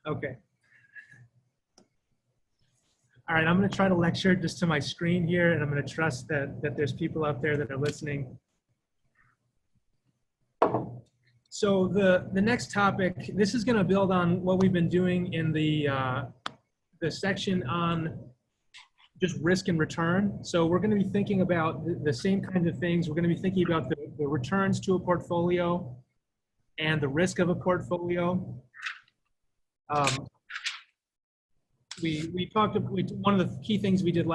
Okay. All right, I'm going to try to lecture just to my screen here, and I'm going to trust that there's people out there that are listening. So the next topic, this is going to build on what we've been doing in the section on just risk and return. So we're going to be thinking about the same kinds of things. We're going to be thinking about the returns to a portfolio and the risk of a portfolio. We talked, one of the key things we did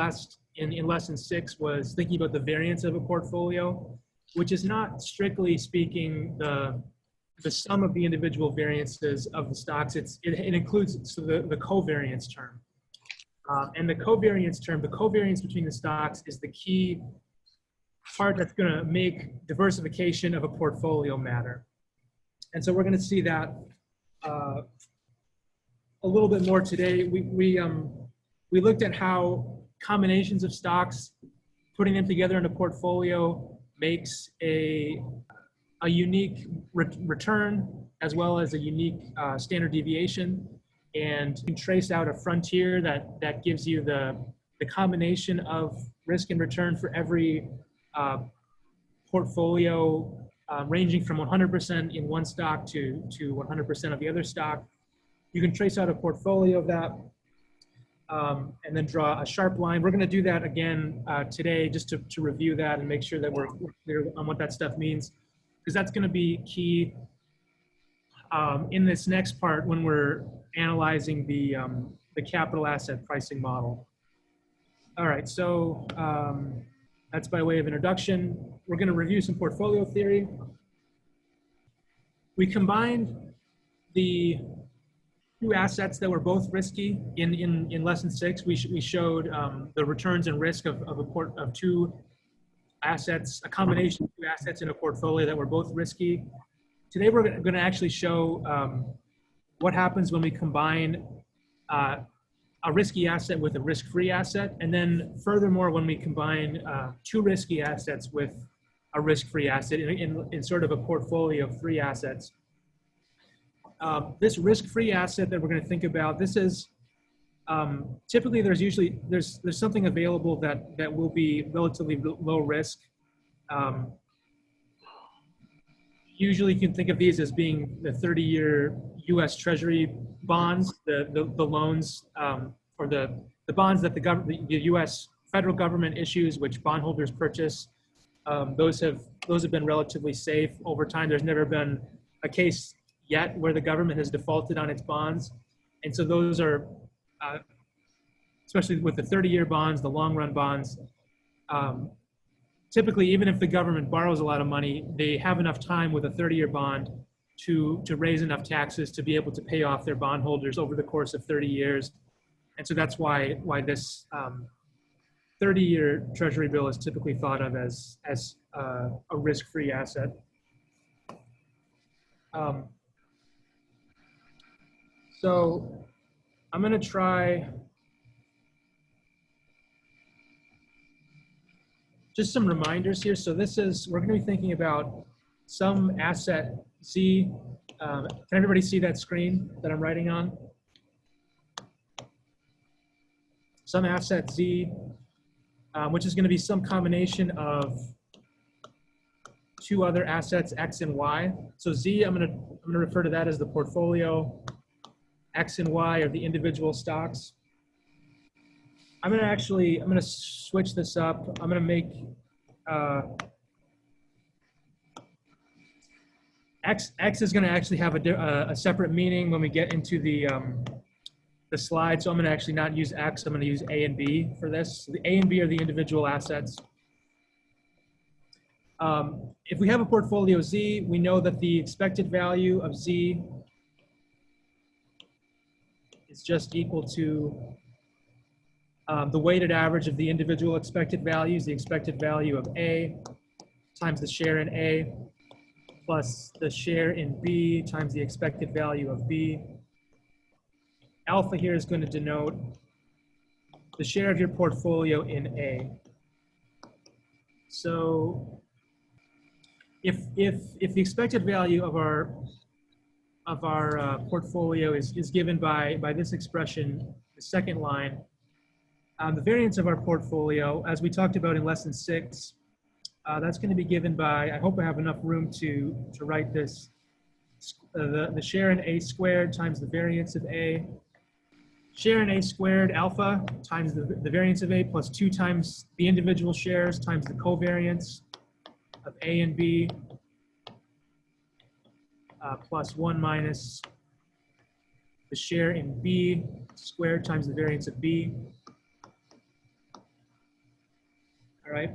in lesson 6 was thinking about the variance of a portfolio, which is not strictly speaking the sum of the individual variances of the stocks. It includes the covariance term. And the covariance between the stocks is the key part that's going to make diversification of a portfolio matter. And so we're going to see that a little bit more today. We looked at how combinations of stocks, putting them together in a portfolio, makes a unique return as well as a unique standard deviation, and you can trace out a frontier that gives you the combination of risk and return for every portfolio, ranging from 100% in one stock to 100% of the other stock. You can trace out a portfolio of that and then draw a sharp line. We're going to do that again today, just to review that and make sure that we're clear on what that stuff means, because that's going to be key in this next part when we're analyzing the capital asset pricing model. All right, so that's by way of introduction. We're going to review some portfolio theory. We combined the two assets that were both risky in lesson 6. We showed the returns and risk of two assets, a combination of two assets in a portfolio that were both risky. Today we're going to actually show what happens when we combine a risky asset with a risk-free asset, and then furthermore when we combine two risky assets with a risk-free asset in sort of a portfolio of 3 assets. This risk-free asset that we're going to think about, this is typically there's something available that will be relatively low risk. Usually you can think of these as being the 30-year U.S. Treasury bonds, the loans or the bonds that the U.S. federal government issues, which bondholders purchase. Those have been relatively safe over time. There's never been a case yet where the government has defaulted on its bonds. And so those are, especially with the 30-year bonds, the long-run bonds, typically, even if the government borrows a lot of money, they have enough time with a 30-year bond to raise enough taxes to be able to pay off their bondholders over the course of 30 years. And so that's why this 30-year Treasury bill is typically thought of as a risk-free asset. So I'm going to try just some reminders here. So we're going to be thinking about some asset Z. Can everybody see that screen that I'm writing on? Some asset Z, which is going to be some combination of 2 other assets, X and Y. So Z, I'm going to refer to that as the portfolio. X and Y are the individual stocks. I'm going to switch this up. I'm going to make X is going to actually have a separate meaning when we get into the slide. So I'm going to actually not use X. I'm going to use A and B for this. So the A and B are the individual assets. If we have a portfolio Z, we know that the expected value of Z is just equal to the weighted average of the individual expected values, the expected value of A times the share in A, plus the share in B times the expected value of B. Alpha here is going to denote the share of your portfolio in A. So if the expected value of portfolio is given by this expression, the second line. The variance of our portfolio, as we talked about in lesson 6, that's going to be given by, I hope I have enough room to write this, the share in A squared times the variance of A. Share in A squared alpha times the variance of A plus 2 times the individual shares times the covariance of A and B plus 1 minus the share in B squared times the variance of B. All right.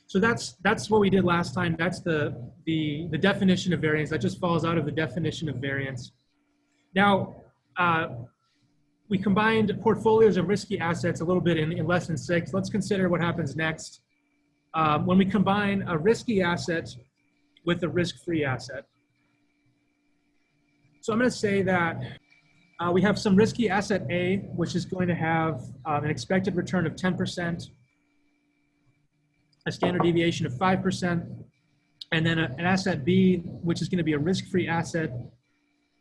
So that's what we did last time. That's the definition of variance. That just falls out of the definition of variance. Now, we combined portfolios of risky assets a little bit in lesson 6. Let's consider what happens next when we combine a risky asset with a risk-free asset. So I'm going to say that we have some risky asset A, which is going to have an expected return of 10%, a standard deviation of 5%, and then an asset B, which is going to be a risk-free asset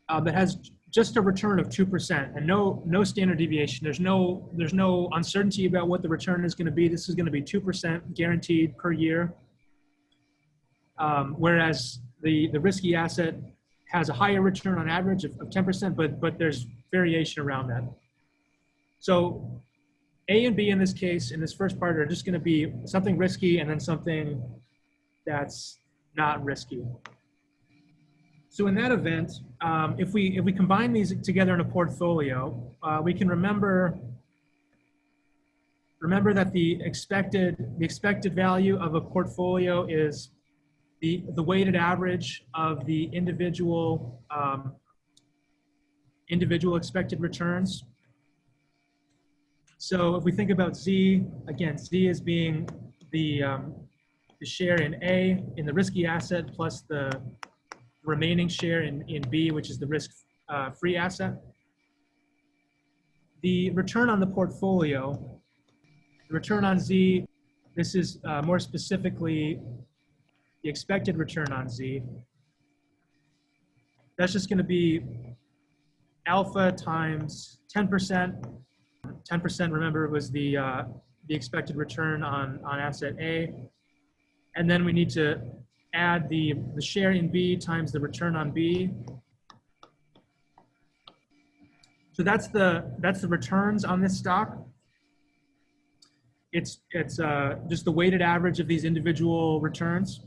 that has just a return of 2% and no standard deviation. There's no uncertainty about what the return is going to be. This is going to be 2% guaranteed per year, whereas the risky asset has a higher return on average of 10%, but there's variation around that. So A and B in this case, in this first part, are just going to be something risky and then something that's not risky. So in that event, if we combine these together in a portfolio, we can remember that the expected value of a portfolio is the weighted average of the individual expected returns. So if we think about Z, again, Z as being the share in A in the risky asset plus the remaining share in B, which is the risk-free asset. The return on the portfolio, the return on Z, this is more specifically the expected return on Z. That's just going to be alpha times 10%. 10%, remember, was the expected return on asset A. And then we need to add the share in B times the return on B. So that's the returns on this stock. It's just the weighted average of these individual returns.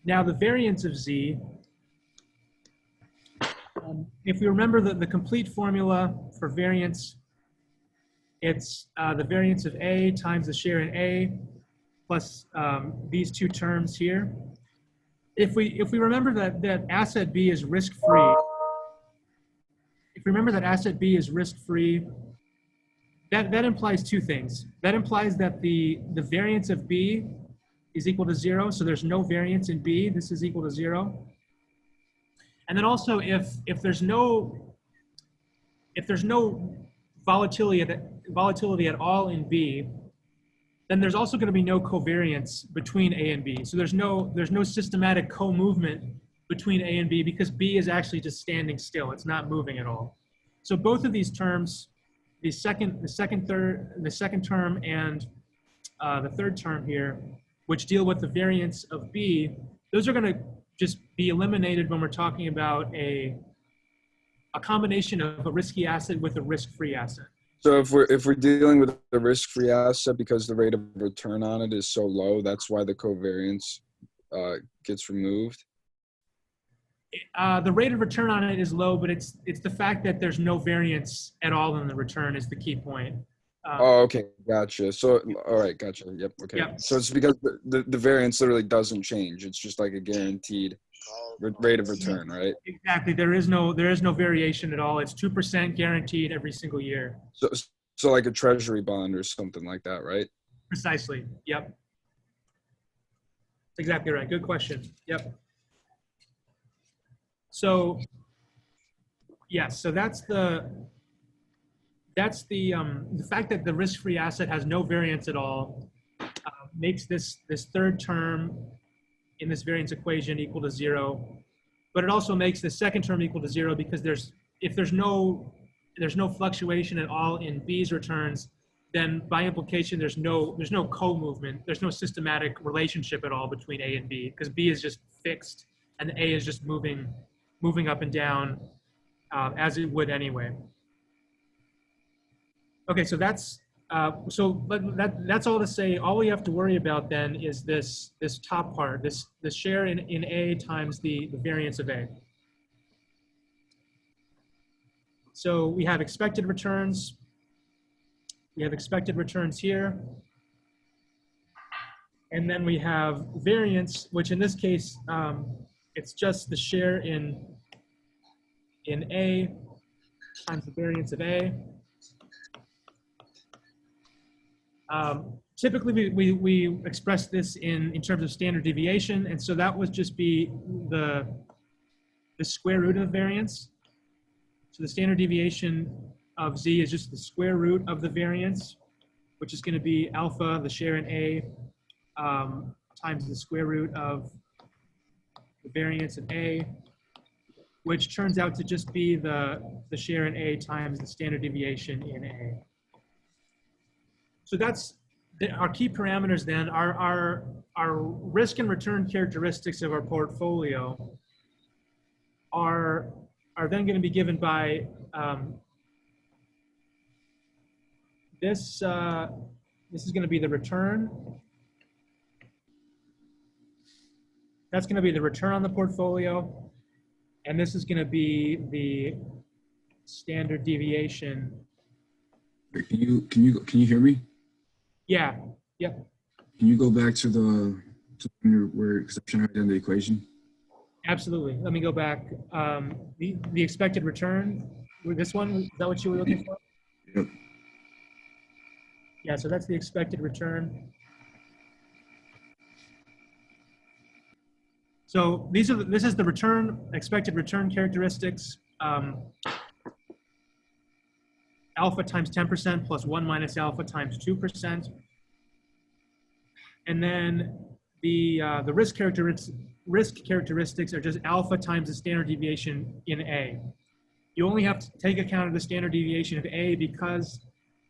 Now the variance of Z, if we remember the complete formula for variance, it's the variance of A times the share in A plus these two terms here. If we remember that asset B is risk-free, that implies two things. That implies that the variance of B is equal to 0, so there's no variance in B. This is equal to 0. And then also, if there's no volatility at all in B, then there's also going to be no covariance between A and B. So there's no systematic co-movement between A and B because B is actually just standing still. It's not moving at all. So both of these terms, the second term and the third term here, which deal with the variance of B, those are going to just be eliminated when we're talking about a combination of a risky asset with a risk-free asset. So if we're dealing with a risk-free asset because the rate of return on it is so low, that's why the covariance gets removed. The rate of return on it is low, but it's the fact that there's no variance at all in the return is the key point. Okay, gotcha. So all right, gotcha. Yep. Okay. Yep. So it's because the variance literally doesn't change. It's just like a guaranteed rate of return, right? Exactly. There is no variation at all. It's 2% guaranteed every single year. So like a treasury bond or something like that, right? Precisely. Yep. That's exactly right. Good question. Yep. So yes, so that's the fact that the risk-free asset has no variance at all makes this third term in this variance equation equal to 0. but it also makes the second term equal to 0 because if there's no fluctuation at all in B's returns, then by implication there's no co-movement, there's no systematic relationship at all between A and B, because B is just fixed and A is just moving up and down as it would anyway. Okay, so that's all to say. All we have to worry about then is this top part, this share in A times the variance of A. So we have expected returns. We have expected returns here. And then we have variance, which in this case, it's just the share in A times the variance of A. Typically, we express this in terms of standard deviation, and so that would just be the square root of the variance. So the standard deviation of Z is just the square root of the variance, which is going to be alpha, the share in A, times the square root of the variance of A, which turns out to just be the share in A times the standard deviation in A. So that's our key parameters then. Our risk and return characteristics of our portfolio are then going to be given by this is going to be the return. That's going to be the return on the portfolio, and this is going to be the standard deviation. Can you hear me? Yeah. Yep. Can you go back to where exception height in the equation? Absolutely. Let me go back. The expected return. This one, is that what you were looking for? Yep. Yeah. So that's the expected return. So this is the expected return characteristics. Alpha times 10% plus 1 minus alpha times 2%. And then the risk characteristics are just alpha times the standard deviation in A. You only have to take account of the standard deviation of A because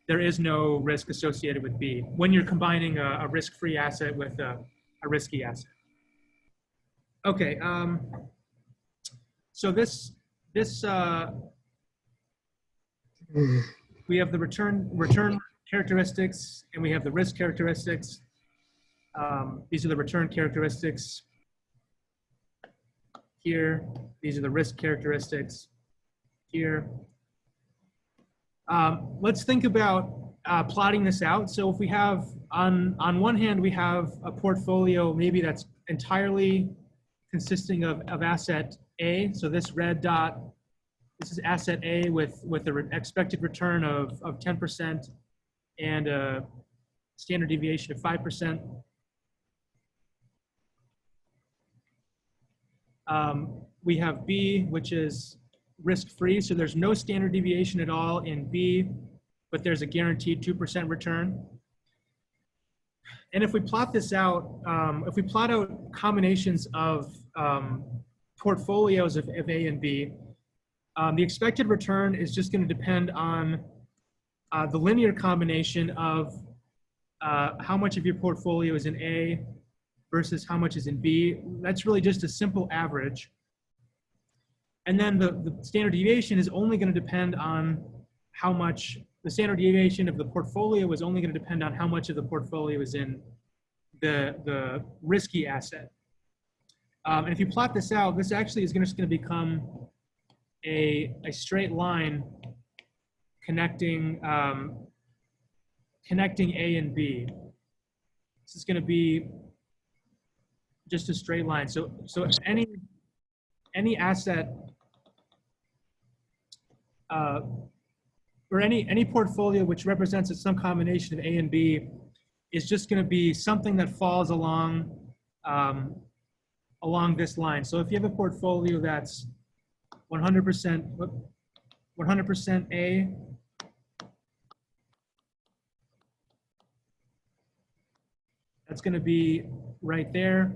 there is no risk associated with B when you're combining a risk-free asset with a risky asset. Okay, so this we have the return characteristics and we have the risk characteristics. These are the return characteristics here. These are the risk characteristics here. Let's think about plotting this out. So if we have, on one hand, we have a portfolio maybe that's entirely consisting of asset A. So this red dot, this is asset A with the expected return of 10% and a standard deviation of 5%. We have B, which is risk-free, so there's no standard deviation at all in B, but there's a guaranteed 2% return. And if we plot this out, if we plot out combinations of portfolios of A and B, the expected return is just going to depend on the linear combination of how much of your portfolio is in A versus how much is in B. That's really just a simple average. And then the standard deviation is only going to depend on how much, the standard deviation of the portfolio is only going to depend on how much of the portfolio is in the risky asset. And if you plot this out, this actually is just going to become a straight line connecting connecting A and B. This is going to be just a straight line. So any asset or any portfolio which represents some combination of A and B is just going to be something that falls along along this line. So if you have a portfolio that's 100% A, that's going to be right there.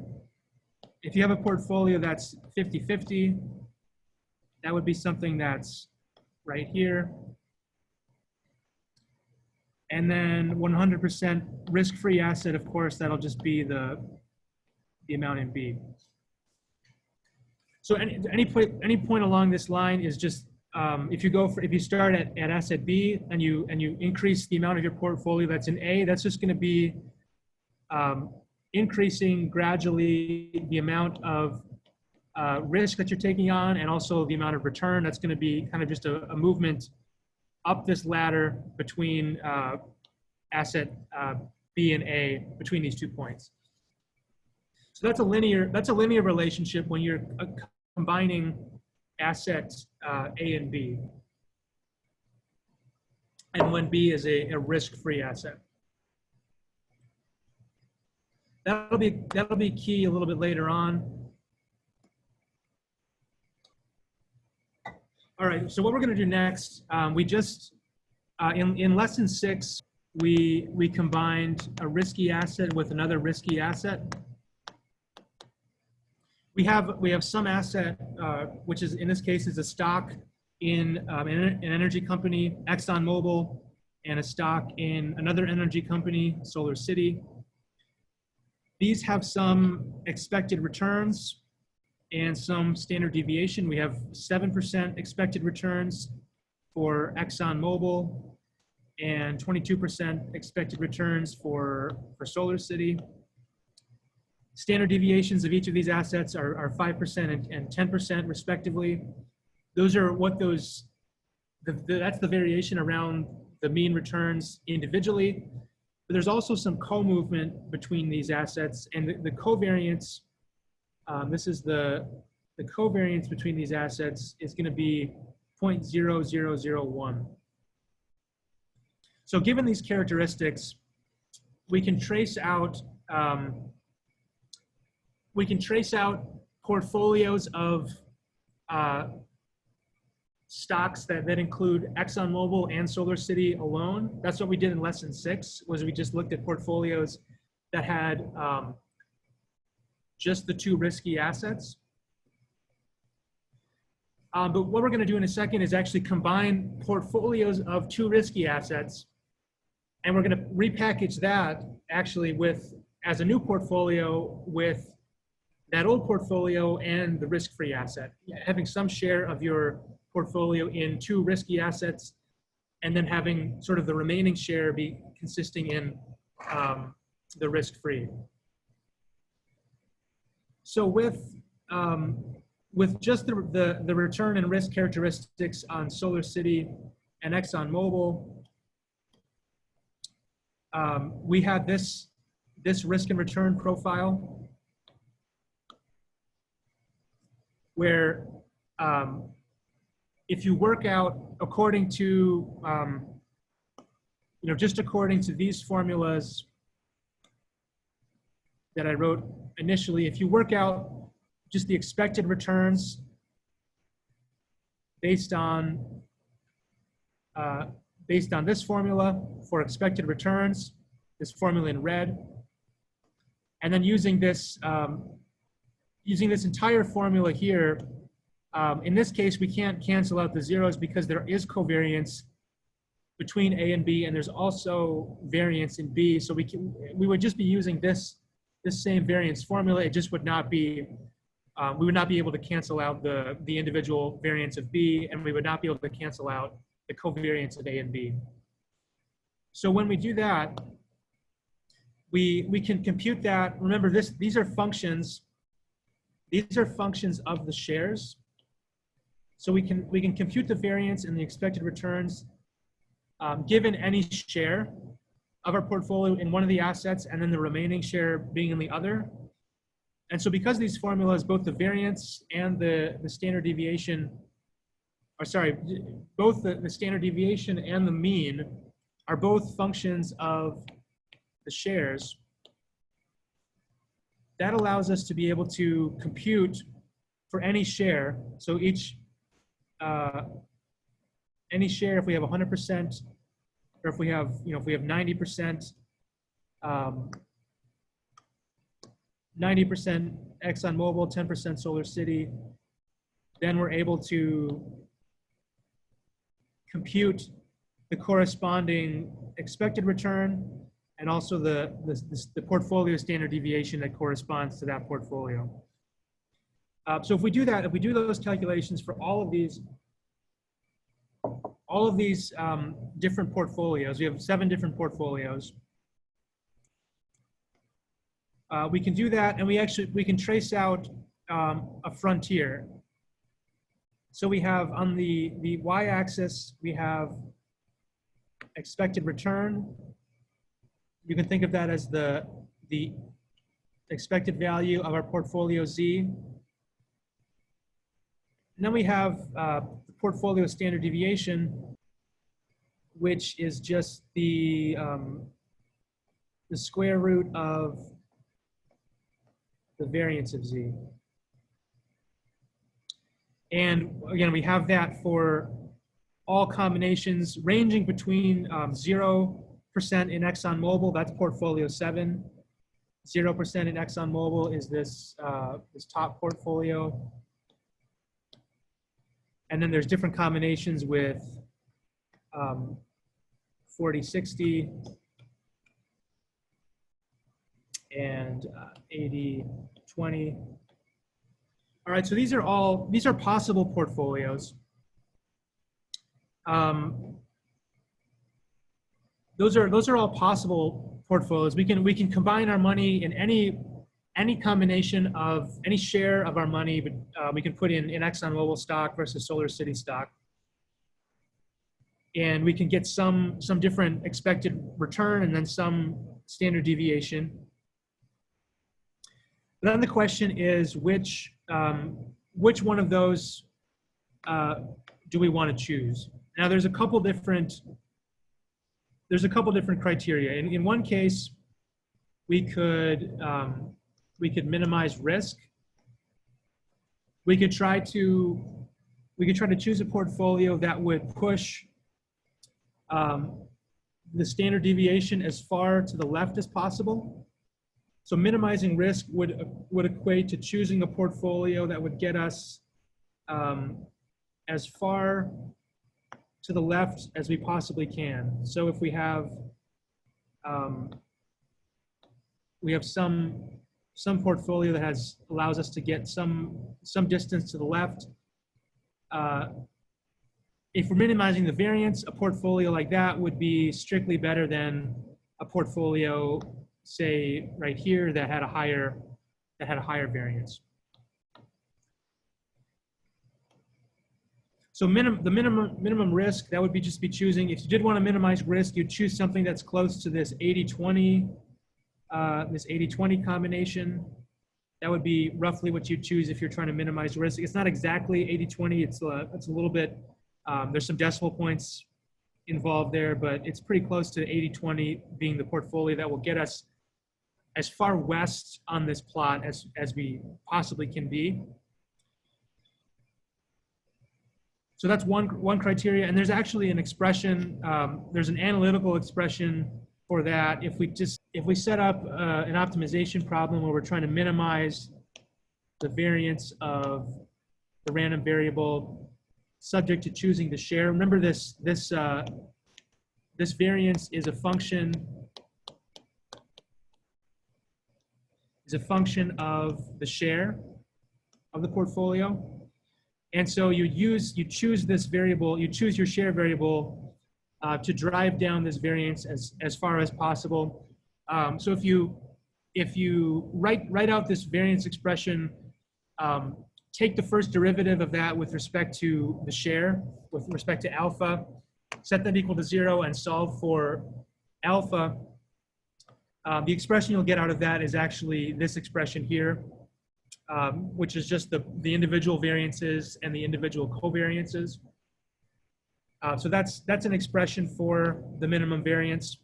If you have a portfolio that's 50-50, that would be something that's right here. And then 100% risk-free asset, of course, that'll just be the amount in B. So any point along this line is just if you start at asset B and you increase the amount of your portfolio that's in A, that's just going to be increasing gradually the amount of risk that you're taking on, and also the amount of return. That's going to be kind of just a movement up this ladder between asset B and A, between these 2 points. So that's a linear relationship when you're combining assets A and B, and when B is a risk-free asset. That'll be key a little bit later on. All right, so what we're going to do next, we just, in lesson 6, we combined a risky asset with another risky asset. We have some asset, which is, in this case, is a stock in an energy company, ExxonMobil, and a stock in another energy company, Solar City. These have some expected returns and some standard deviation. We have 7% expected returns for ExxonMobil and 22% expected returns for Solar City. Standard deviations of each of these assets are 5% and 10% respectively. Those are what that's the variation around the mean returns individually. But there's also some co-movement between these assets, and the covariance, this is the covariance between these assets is going to be 0.0001. So given these characteristics, we can trace out portfolios of stocks that include ExxonMobil and Solar City alone. That's what we did in lesson 6, was we just looked at portfolios that had just the 2 risky assets. But what we're going to do in a second is actually combine portfolios of 2 risky assets, and we're going to repackage that actually as a new portfolio with that old portfolio and the risk-free asset, having some share of your portfolio in 2 risky assets, and then having sort of the remaining share be consisting in the risk-free. So with just the return and risk characteristics on Solar City and ExxonMobil, we have this risk and return profile where if you work out according to, just according to these formulas that I wrote initially, if you work out just the expected returns based on this formula for expected returns, this formula in red, and then using this entire formula here, in this case, we can't cancel out the zeros because there is covariance between A and B, and there's also variance in B. So we would just be using this same variance formula. It just would not be, we would not be able to cancel out the individual variance of B, and we would not be able to cancel out the covariance of A and B. So when we do that, we can compute that. Remember, these are functions. These are functions of the shares. So we can compute the variance and the expected returns given any share of our portfolio in one of the assets, and then the remaining share being in the other. And so because these formulas, both the variance and the standard deviation, or sorry, both the standard deviation and the mean are both functions of the shares, that allows us to be able to compute for any share. So any share, if we have 100%, or if we have, if we have 90%, 90% ExxonMobil, 10% Solar City. Then we're able to compute the corresponding expected return and also the portfolio standard deviation that corresponds to that portfolio. So if we do that, if we do those calculations for all of these different portfolios, we have 7 different portfolios. We can do that, and we can trace out a frontier. So we have on the y-axis, we have expected return. You can think of that as the expected value of our portfolio Z. And then we have the portfolio standard deviation, which is just the square root of the variance of Z. And again, we have that for all combinations ranging between 0% in ExxonMobil, that's portfolio 7. 0% in ExxonMobil is this top portfolio. And then there's different combinations with 40-60 and 80-20. All right, so these are possible portfolios. Those are all possible portfolios. We can combine our money in any combination of any share of our money, but we can put in ExxonMobil stock versus Solar City stock. And we can get some different expected return and then some standard deviation. But then the question is which one of those do we want to choose? Now there's a couple different criteria. In one case, we could minimize risk. We could try to choose a portfolio that would push the standard deviation as far to the left as possible. So minimizing risk would equate to choosing a portfolio that would get us as far to the left as we possibly can. So if we have some portfolio that allows us to get some distance to the left. If we're minimizing the variance, a portfolio like that would be strictly better than a portfolio, say right here, that had a higher variance. So the minimum risk, that would be just be choosing, if you did want to minimize risk, you'd choose something that's close to this 80-20 combination. That would be roughly what you'd choose if you're trying to minimize risk. It's not exactly 80-20, it's a little bit, there's some decimal points involved there, but it's pretty close to 80-20 being the portfolio that will get us as far west on this plot as we possibly can be. So that's one criteria, and there's actually an expression, there's an analytical expression for that. If we set up an optimization problem where we're trying to minimize the variance of the random variable subject to choosing the share. Remember this variance is a function of the share of the portfolio. And so you choose this variable, you choose your share variable to drive down this variance as far as possible. So if you write out this variance expression, take the first derivative of that with respect to the share, with respect to alpha, set that equal to 0 and solve for alpha. The expression you'll get out of that is actually this expression here, which is just the individual variances and the individual covariances. So that's an expression for the minimum variance.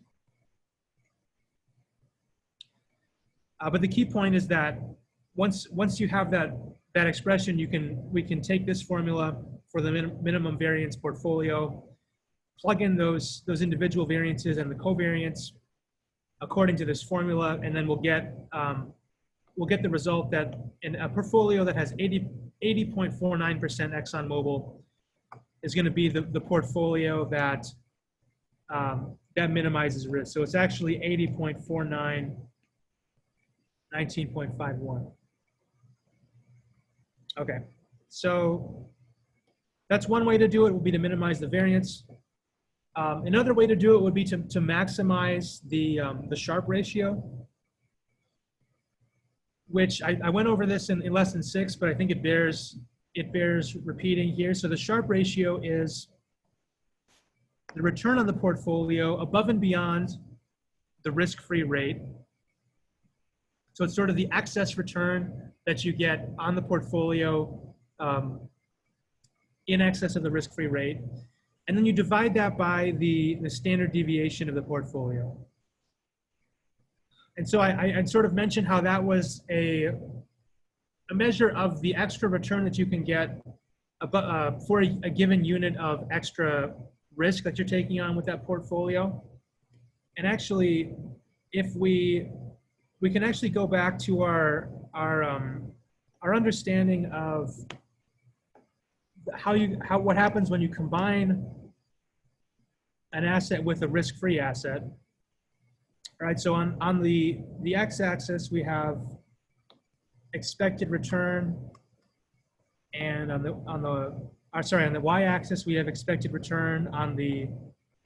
But the key point is that once you have that expression, we can take this formula for the minimum variance portfolio, plug in those individual variances and the covariance according to this formula, and then we'll get we'll get the result that in a portfolio that has 80.49% ExxonMobil is going to be the portfolio that that minimizes risk. So it's actually 80.49, 19.51. Okay, so that's one way to do it, would be to minimize the variance. Another way to do it would be to maximize the Sharpe ratio, which I went over this in lesson 6, but I think it bears repeating here. So the Sharpe ratio is the return on the portfolio above and beyond the risk-free rate. So it's sort of the excess return that you get on the portfolio in excess of the risk-free rate. And then you divide that by the standard deviation of the portfolio. And so I sort of mentioned how that was a measure of the extra return that you can get for a given unit of extra risk that you're taking on with that portfolio. And actually, if we can actually go back to our understanding of what happens when you combine an asset with a risk-free asset. All right, so on the x-axis we have expected return, and on the y-axis we have expected return. On the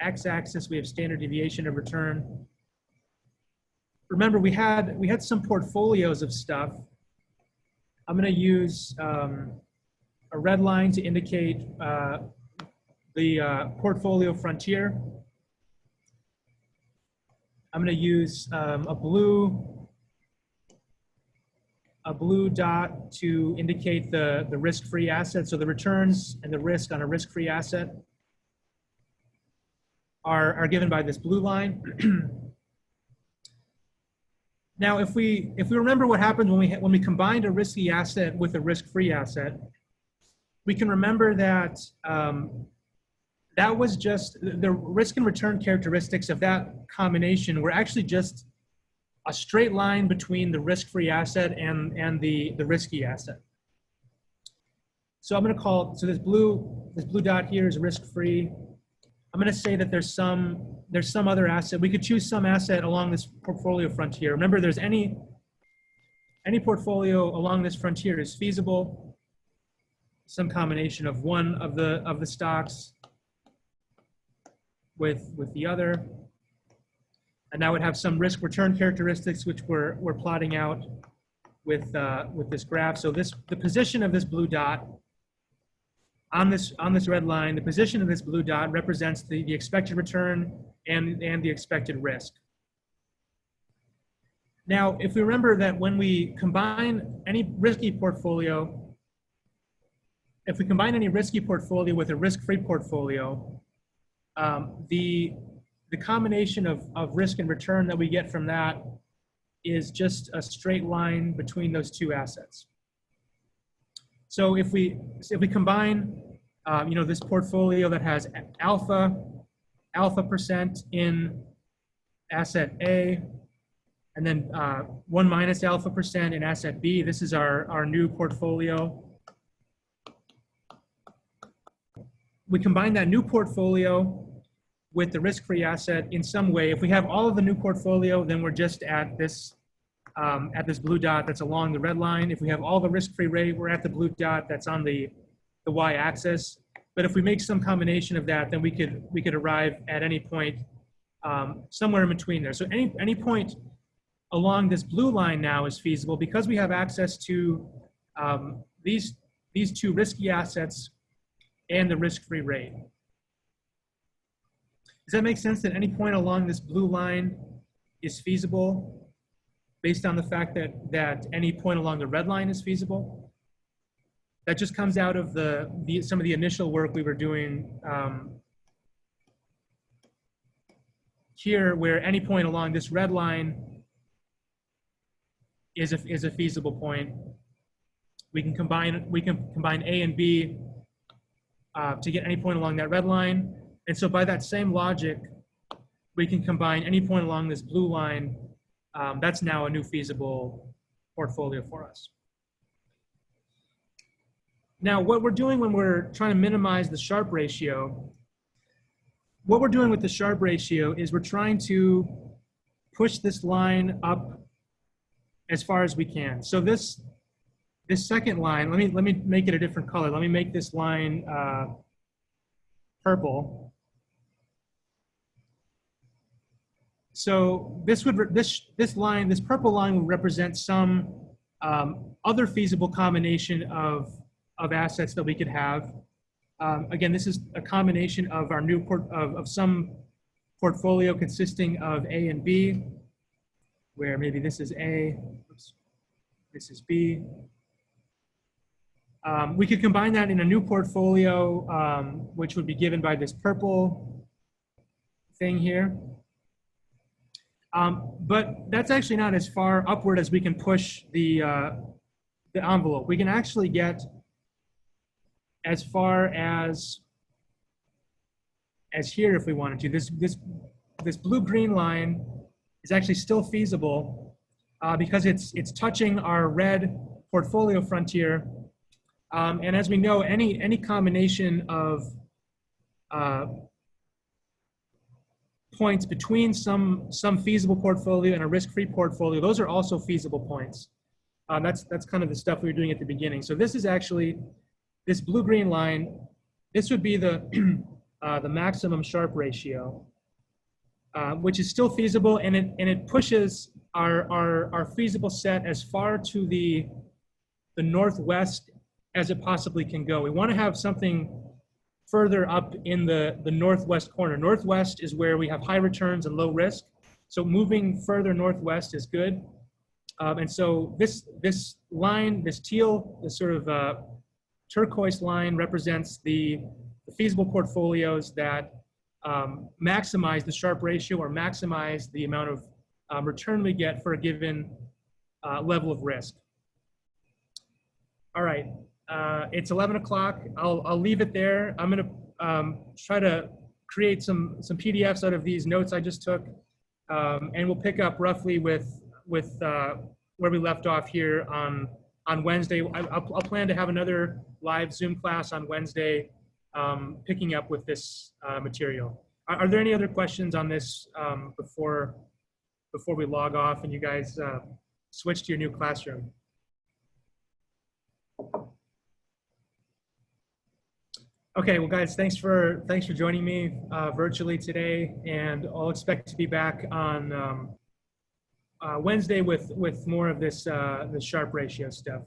x-axis we have standard deviation of return. Remember, we had some portfolios of stuff. I'm going to use a red line to indicate the portfolio frontier. I'm going to use a blue dot to indicate the risk-free asset. So the returns and the risk on a risk-free asset are given by this blue line. Now, if we remember what happened when we combined a risky asset with a risk-free asset, we can remember that that was just the risk and return characteristics of that combination were actually just a straight line between the risk-free asset and the risky asset. So I'm going to call, so this blue dot here is risk-free. I'm going to say that there's some other asset. We could choose some asset along this portfolio frontier. Remember, there's any portfolio along this frontier is feasible. Some combination of one of the stocks with the other, and that would have some risk return characteristics which we're plotting out with this graph. So the position of this blue dot on this red line, the position of this blue dot represents the expected return and the expected risk. Now, if we remember that when we combine any risky portfolio, with a risk-free portfolio, the combination of risk and return that we get from that is just a straight line between those two assets. So if we combine, this portfolio that has alpha percent in asset A, and then 1 minus alpha percent in asset B, this is our new portfolio. We combine that new portfolio with the risk-free asset in some way. If we have all of the new portfolio, then we're just at this blue dot that's along the red line. If we have all the risk-free rate, we're at the blue dot that's on the y-axis. But if we make some combination of that, then we could arrive at any point somewhere in between there. So any point along this blue line now is feasible because we have access to these two risky assets and the risk-free rate. Does that make sense that any point along this blue line is feasible based on the fact that any point along the red line is feasible? That just comes out of some of the initial work we were doing here, where any point along this red line is a feasible point. We can combine A and B to get any point along that red line. And so by that same logic, we can combine any point along this blue line. That's now a new feasible portfolio for us. Now, what we're doing when we're trying to minimize the Sharpe ratio, what we're doing with the Sharpe ratio is we're trying to push this line up as far as we can. So this second line, let me make it a different color. Let me make this line purple. So this purple line would represent some other feasible combination of assets that we could have. Again, this is a combination of our new of some portfolio consisting of A and B, where maybe this is A, oops, this is B. We could combine that in a new portfolio, which would be given by this purple thing here. But that's actually not as far upward as we can push the envelope. We can actually get as far as here if we wanted to. This blue-green line is actually still feasible because it's touching our red portfolio frontier. And as we know, any combination of points between some feasible portfolio and a risk-free portfolio, those are also feasible points. That's kind of the stuff we were doing at the beginning. So this is actually, this blue-green line, this would be the maximum Sharpe ratio, which is still feasible, and it pushes our feasible set as far to the northwest as it possibly can go. We want to have something further up in the northwest corner. Northwest is where we have high returns and low risk. So moving further northwest is good. And so this line, this teal, this sort of turquoise line represents the feasible portfolios that maximize the Sharpe ratio or maximize the amount of return we get for a given level of risk. All right. It's 11 o'clock. I'll leave it there. I'm going to try to create some PDFs out of these notes I just took, and we'll pick up roughly with where we left off here on Wednesday. I'll plan to have another live Zoom class on Wednesday, picking up with this material. Are there any other questions on this before we log off and you guys switch to your new classroom? Okay, well, guys, thanks for joining me virtually today, and I'll expect to be back on Wednesday with more of this Sharpe ratio stuff.